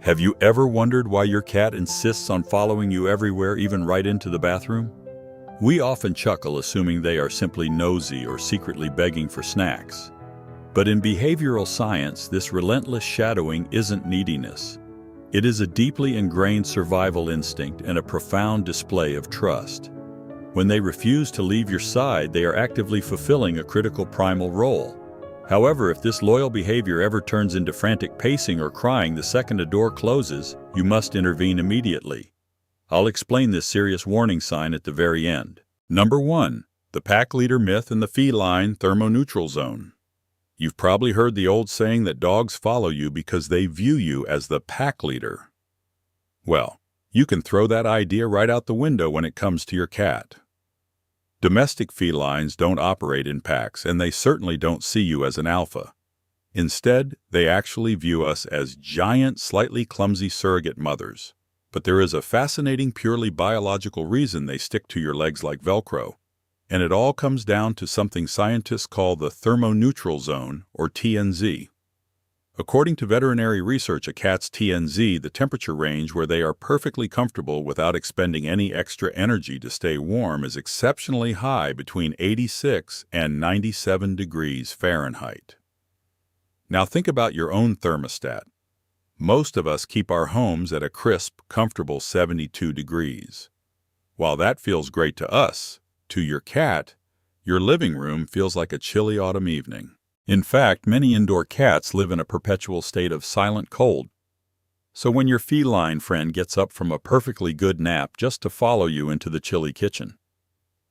Have you ever wondered why your cat insists on following you everywhere, even right into the bathroom? We often chuckle, assuming they are simply nosy or secretly begging for snacks. But in behavioral science, this relentless shadowing isn't neediness. It is a deeply ingrained survival instinct and a profound display of trust. When they refuse to leave your side, they are actively fulfilling a critical primal role. However, if this loyal behavior ever turns into frantic pacing or crying the second a door closes, you must intervene immediately. I'll explain this serious warning sign at the very end. Number 1. The pack leader myth in the feline thermoneutral zone. You've probably heard the old saying that dogs follow you because they view you as the pack leader. Well, you can throw that idea right out the window when it comes to your cat. Domestic felines don't operate in packs, and they certainly don't see you as an alpha. Instead, they actually view us as giant, slightly clumsy surrogate mothers. But there is a fascinating, purely biological reason they stick to your legs like Velcro. And it all comes down to something scientists call the thermoneutral zone, or TNZ. According to veterinary research, a cat's TNZ, the temperature range where they are perfectly comfortable without expending any extra energy to stay warm, is exceptionally high, between 86 and 97 degrees Fahrenheit. Now think about your own thermostat. Most of us keep our homes at a crisp, comfortable 72 degrees. While that feels great to us, to your cat, your living room feels like a chilly autumn evening. In fact, many indoor cats live in a perpetual state of silent cold. So when your feline friend gets up from a perfectly good nap just to follow you into the chilly kitchen,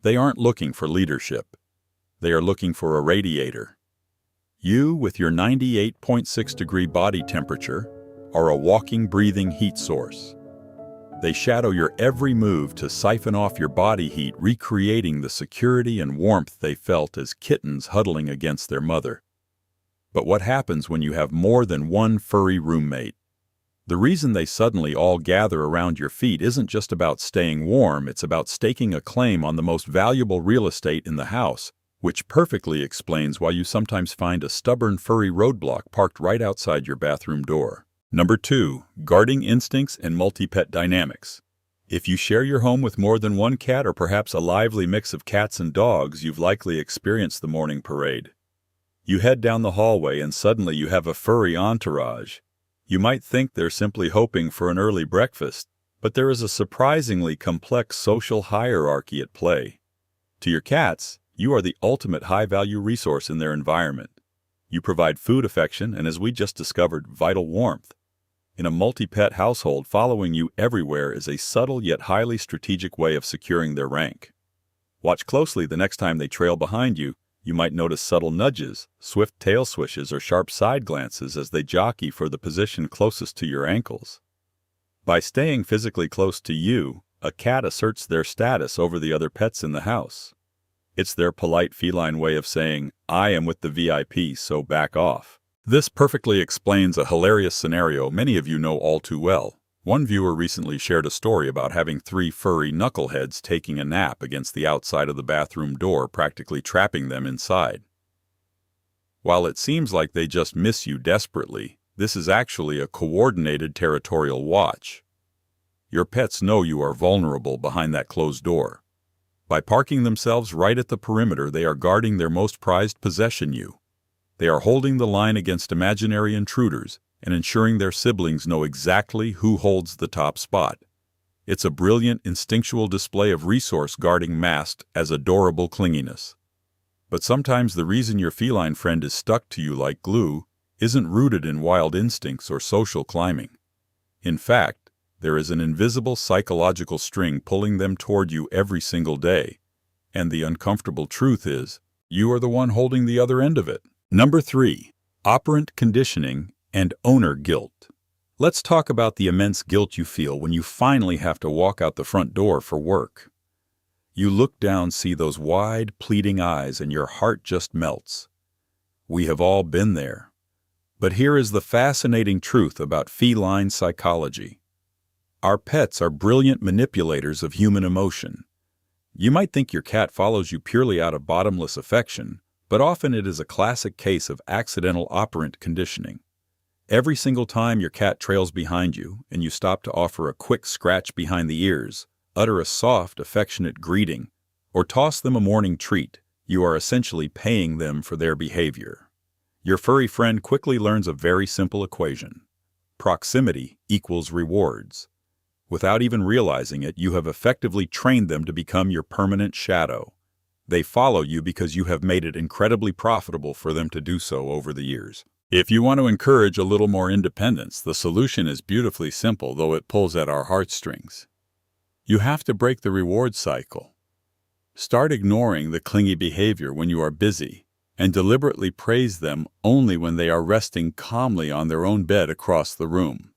they aren't looking for leadership. They are looking for a radiator. You, with your 98.6-degree body temperature, are a walking, breathing heat source. They shadow your every move to siphon off your body heat, recreating the security and warmth they felt as kittens huddling against their mother. But what happens when you have more than one furry roommate? The reason they suddenly all gather around your feet isn't just about staying warm, it's about staking a claim on the most valuable real estate in the house, which perfectly explains why you sometimes find a stubborn furry roadblock parked right outside your bathroom door. Number 2. Guarding instincts and multi-pet dynamics. If you share your home with more than one cat, or perhaps a lively mix of cats and dogs, you've likely experienced the morning parade. You head down the hallway and suddenly you have a furry entourage. You might think they're simply hoping for an early breakfast, but there is a surprisingly complex social hierarchy at play. To your cats, you are the ultimate high-value resource in their environment. You provide food, affection, and, as we just discovered, vital warmth. In a multi-pet household, following you everywhere is a subtle yet highly strategic way of securing their rank. Watch closely the next time they trail behind you. You might notice subtle nudges, swift tail swishes, or sharp side glances as they jockey for the position closest to your ankles. By staying physically close to you, a cat asserts their status over the other pets in the house. It's their polite feline way of saying, "I am with the VIP, so back off." This perfectly explains a hilarious scenario many of you know all too well. One viewer recently shared a story about having 3 furry knuckleheads taking a nap against the outside of the bathroom door, practically trapping them inside. While it seems like they just miss you desperately, this is actually a coordinated territorial watch. Your pets know you are vulnerable behind that closed door. By parking themselves right at the perimeter, they are guarding their most prized possession, you. They are holding the line against imaginary intruders and ensuring their siblings know exactly who holds the top spot. It's a brilliant, instinctual display of resource guarding masked as adorable clinginess. But sometimes the reason your feline friend is stuck to you like glue isn't rooted in wild instincts or social climbing. In fact, there is an invisible psychological string pulling them toward you every single day. And the uncomfortable truth is, you are the one holding the other end of it. Number 3. Operant conditioning and owner guilt. Let's talk about the immense guilt you feel when you finally have to walk out the front door for work. You look down, see those wide, pleading eyes, and your heart just melts. We have all been there. But here is the fascinating truth about feline psychology. Our pets are brilliant manipulators of human emotion. You might think your cat follows you purely out of bottomless affection, but often it is a classic case of accidental operant conditioning. Every single time your cat trails behind you and you stop to offer a quick scratch behind the ears, utter a soft, affectionate greeting, or toss them a morning treat, you are essentially paying them for their behavior. Your furry friend quickly learns a very simple equation. Proximity equals rewards. Without even realizing it, you have effectively trained them to become your permanent shadow. They follow you because you have made it incredibly profitable for them to do so over the years. If you want to encourage a little more independence, the solution is beautifully simple, though it pulls at our heartstrings. You have to break the reward cycle. Start ignoring the clingy behavior when you are busy, and deliberately praise them only when they are resting calmly on their own bed across the room.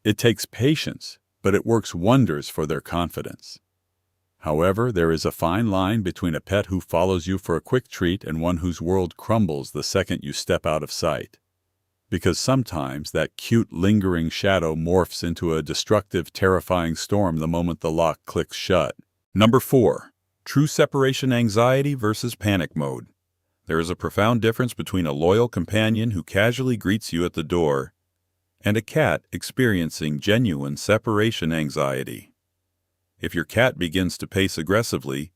It takes patience, but it works wonders for their confidence. However, there is a fine line between a pet who follows you for a quick treat and one whose world crumbles the second you step out of sight. Because sometimes that cute, lingering shadow morphs into a destructive, terrifying storm the moment the lock clicks shut. Number 4. True separation anxiety versus panic mode. There is a profound difference between a loyal companion who casually greets you at the door and a cat experiencing genuine separation anxiety. If your cat begins to pace aggressively,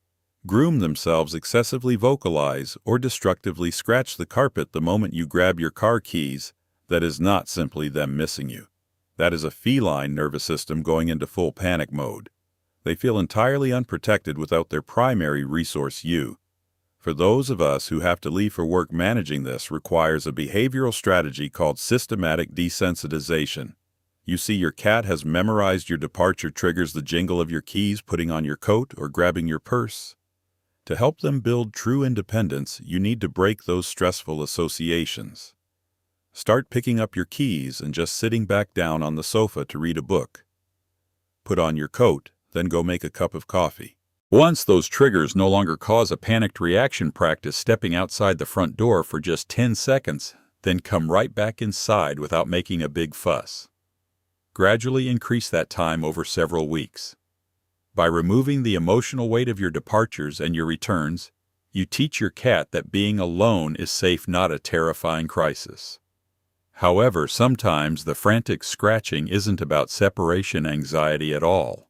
groom themselves, excessively vocalize, or destructively scratch the carpet the moment you grab your car keys, that is not simply them missing you. That is a feline nervous system going into full panic mode. They feel entirely unprotected without their primary resource, you. For those of us who have to leave for work, managing this requires a behavioral strategy called systematic desensitization. You see, your cat has memorized your departure triggers, the jingle of your keys, putting on your coat, or grabbing your purse. To help them build true independence, you need to break those stressful associations. Start picking up your keys and just sitting back down on the sofa to read a book. Put on your coat, then go make a cup of coffee. Once those triggers no longer cause a panicked reaction, practice stepping outside the front door for just 10 seconds, then come right back inside without making a big fuss. Gradually increase that time over several weeks. By removing the emotional weight of your departures and your returns, you teach your cat that being alone is safe, not a terrifying crisis. However, sometimes the frantic scratching isn't about separation anxiety at all.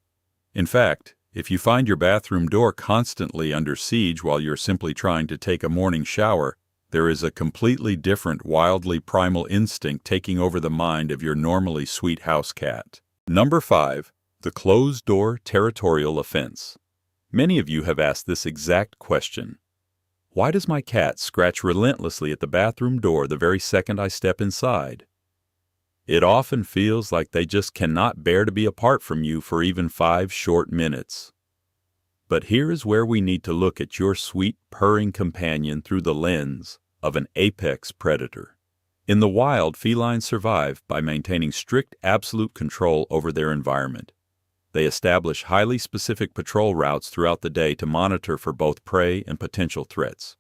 In fact, if you find your bathroom door constantly under siege while you're simply trying to take a morning shower, there is a completely different, wildly primal instinct taking over the mind of your normally sweet house cat. Number 5. The closed-door territorial offense. Many of you have asked this exact question. Why does my cat scratch relentlessly at the bathroom door the very second I step inside? It often feels like they just cannot bear to be apart from you for even 5 short minutes. But here is where we need to look at your sweet, purring companion through the lens of an apex predator. In the wild, felines survive by maintaining strict, absolute control over their environment. They establish highly specific patrol routes throughout the day to monitor for both prey and potential threats.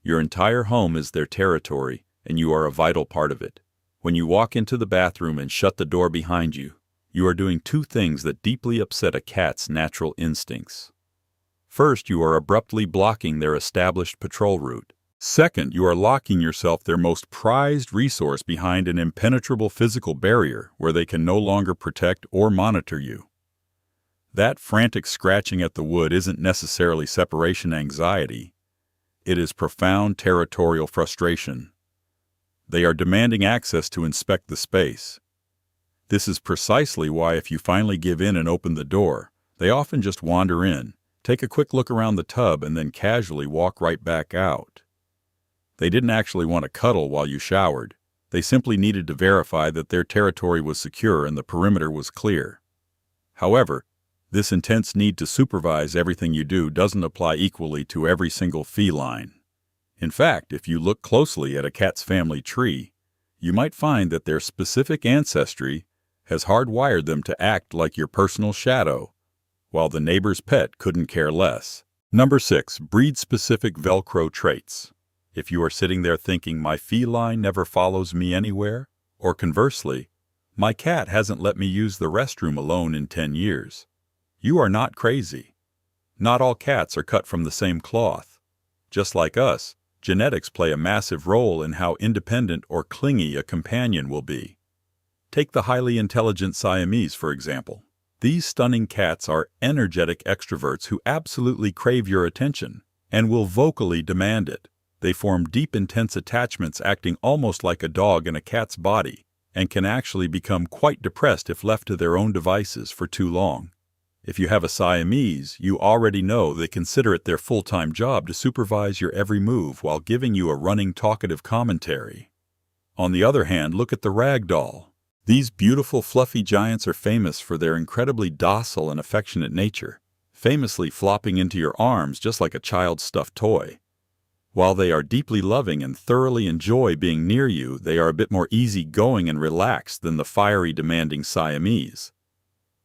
Your entire home is their territory, and you are a vital part of it. When you walk into the bathroom and shut the door behind you, you are doing 2 things that deeply upset a cat's natural instincts. First, you are abruptly blocking their established patrol route. Second, you are locking yourself, their most prized resource, behind an impenetrable physical barrier where they can no longer protect or monitor you. That frantic scratching at the wood isn't necessarily separation anxiety. It is profound territorial frustration. They are demanding access to inspect the space. This is precisely why, if you finally give in and open the door, they often just wander in, take a quick look around the tub, and then casually walk right back out. They didn't actually want to cuddle while you showered. They simply needed to verify that their territory was secure and the perimeter was clear. However, this intense need to supervise everything you do doesn't apply equally to every single feline. In fact, if you look closely at a cat's family tree, you might find that their specific ancestry has hardwired them to act like your personal shadow, while the neighbor's pet couldn't care less. Number 6. Breed-specific Velcro traits. If you are sitting there thinking, my feline never follows me anywhere, or conversely, my cat hasn't let me use the restroom alone in 10 years, you are not crazy. Not all cats are cut from the same cloth. Just like us, genetics play a massive role in how independent or clingy a companion will be. Take the highly intelligent Siamese, for example. These stunning cats are energetic extroverts who absolutely crave your attention and will vocally demand it. They form deep, intense attachments, acting almost like a dog in a cat's body, and can actually become quite depressed if left to their own devices for too long. If you have a Siamese, you already know they consider it their full-time job to supervise your every move while giving you a running talkative commentary. On the other hand, look at the ragdoll. These beautiful, fluffy giants are famous for their incredibly docile and affectionate nature, famously flopping into your arms just like a child's stuffed toy. While they are deeply loving and thoroughly enjoy being near you, they are a bit more easygoing and relaxed than the fiery, demanding Siamese.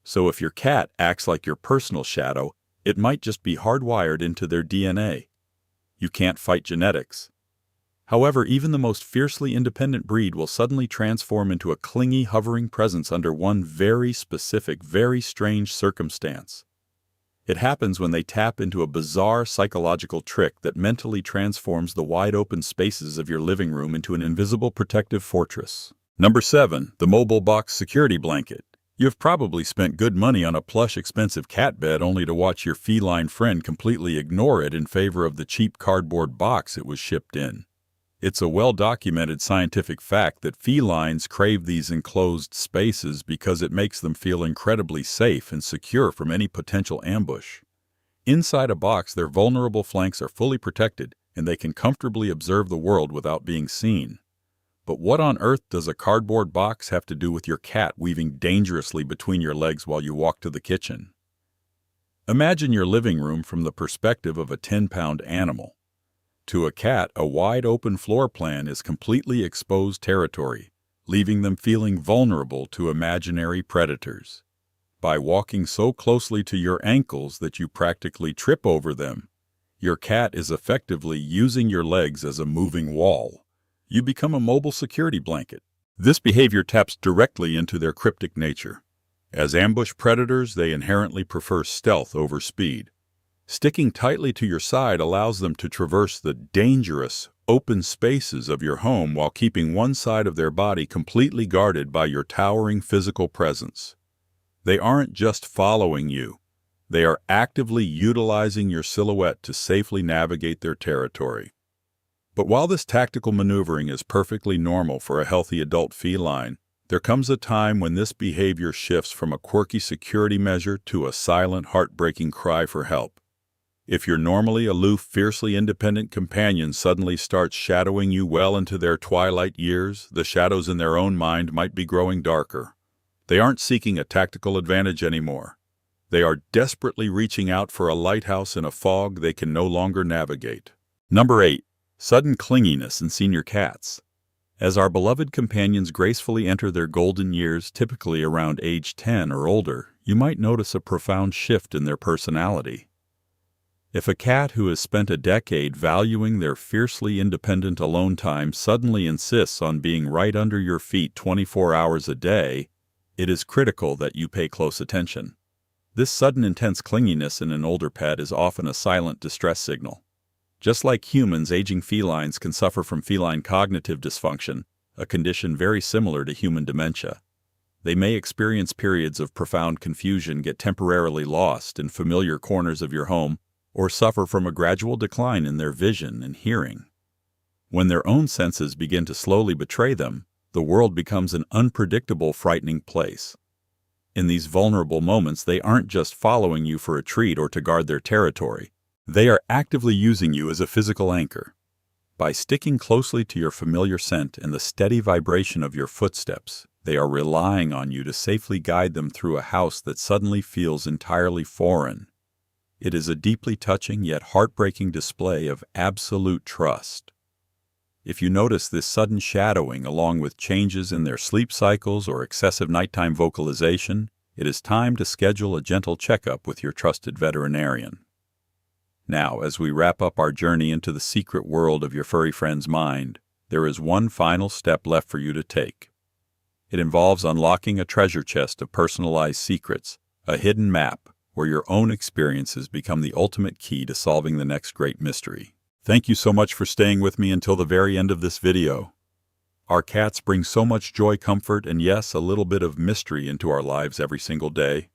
So if your cat acts like your personal shadow, it might just be hardwired into their DNA. You can't fight genetics. However, even the most fiercely independent breed will suddenly transform into a clingy, hovering presence under one very specific, very strange circumstance. It happens when they tap into a bizarre psychological trick that mentally transforms the wide-open spaces of your living room into an invisible protective fortress. Number 7. The Mobile Box Security Blanket. You've probably spent good money on a plush, expensive cat bed only to watch your feline friend completely ignore it in favor of the cheap cardboard box it was shipped in. It's a well-documented scientific fact that felines crave these enclosed spaces because it makes them feel incredibly safe and secure from any potential ambush. Inside a box, their vulnerable flanks are fully protected, and they can comfortably observe the world without being seen. But what on earth does a cardboard box have to do with your cat weaving dangerously between your legs while you walk to the kitchen? Imagine your living room from the perspective of a 10-pound animal. To a cat, a wide-open floor plan is completely exposed territory, leaving them feeling vulnerable to imaginary predators. By walking so closely to your ankles that you practically trip over them, your cat is effectively using your legs as a moving wall. You become a mobile security blanket. This behavior taps directly into their cryptic nature. As ambush predators, they inherently prefer stealth over speed. Sticking tightly to your side allows them to traverse the dangerous, open spaces of your home while keeping one side of their body completely guarded by your towering physical presence. They aren't just following you. They are actively utilizing your silhouette to safely navigate their territory. But while this tactical maneuvering is perfectly normal for a healthy adult feline, there comes a time when this behavior shifts from a quirky security measure to a silent, heartbreaking cry for help. If your normally aloof, fiercely independent companion suddenly starts shadowing you well into their twilight years, the shadows in their own mind might be growing darker. They aren't seeking a tactical advantage anymore. They are desperately reaching out for a lighthouse in a fog they can no longer navigate. Number 8. Sudden clinginess in senior cats. As our beloved companions gracefully enter their golden years, typically around age 10 or older, you might notice a profound shift in their personality. If a cat who has spent a decade valuing their fiercely independent alone time suddenly insists on being right under your feet 24 hours a day, it is critical that you pay close attention. This sudden intense clinginess in an older pet is often a silent distress signal. Just like humans, aging felines can suffer from feline cognitive dysfunction, a condition very similar to human dementia. They may experience periods of profound confusion, get temporarily lost in familiar corners of your home, or suffer from a gradual decline in their vision and hearing. When their own senses begin to slowly betray them, the world becomes an unpredictable, frightening place. In these vulnerable moments, they aren't just following you for a treat or to guard their territory. They are actively using you as a physical anchor. By sticking closely to your familiar scent and the steady vibration of your footsteps, they are relying on you to safely guide them through a house that suddenly feels entirely foreign. It is a deeply touching yet heartbreaking display of absolute trust. If you notice this sudden shadowing along with changes in their sleep cycles or excessive nighttime vocalization, it is time to schedule a gentle checkup with your trusted veterinarian. Now, as we wrap up our journey into the secret world of your furry friend's mind, there is one final step left for you to take. It involves unlocking a treasure chest of personalized secrets, a hidden map, where your own experiences become the ultimate key to solving the next great mystery. Thank you so much for staying with me until the very end of this video. Our cats bring so much joy, comfort, and yes, a little bit of mystery into our lives every single day.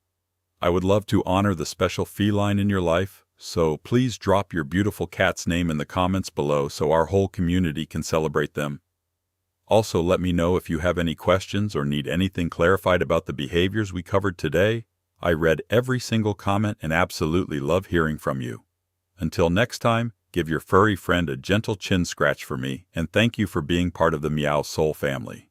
I would love to honor the special feline in your life, so please drop your beautiful cat's name in the comments below so our whole community can celebrate them. Also, let me know if you have any questions or need anything clarified about the behaviors we covered today. I read every single comment and absolutely love hearing from you. Until next time, give your furry friend a gentle chin scratch for me, and thank you for being part of the Meow Soul family.